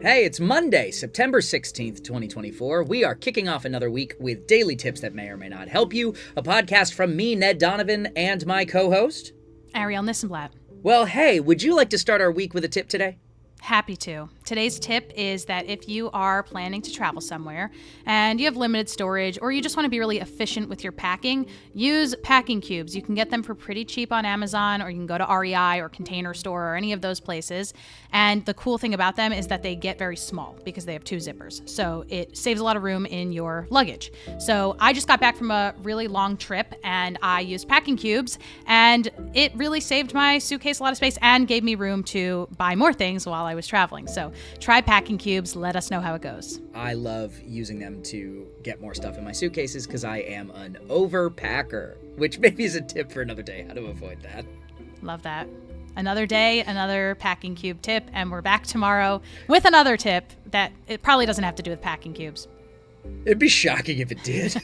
Hey, it's Monday, September 16th, 2024. We are kicking off another week with daily tips that may or may not help you, a podcast from me, Ned Donovan, and my co-host, Arielle Nissenblatt. Well, hey, would you like to start our week with a tip today? Happy to. Today's tip is that if you are planning to travel somewhere and you have limited storage or you just want to be really efficient with your packing, use packing cubes. You can get them for pretty cheap on Amazon, or you can go to REI or Container Store or any of those places. And the cool thing about them is that they get very small because they have 2 zippers. So it saves a lot of room in your luggage. So I just got back from a really long trip and I used packing cubes, and it really saved my suitcase a lot of space and gave me room to buy more things while I was traveling. So try packing cubes. Let us know how it goes. I love using them to get more stuff in my suitcases because I am an overpacker, which maybe is a tip for another day, how to avoid that. Love that. Another day, another packing cube tip, and we're back tomorrow with another tip that it probably doesn't have to do with packing cubes. It'd be shocking if it did.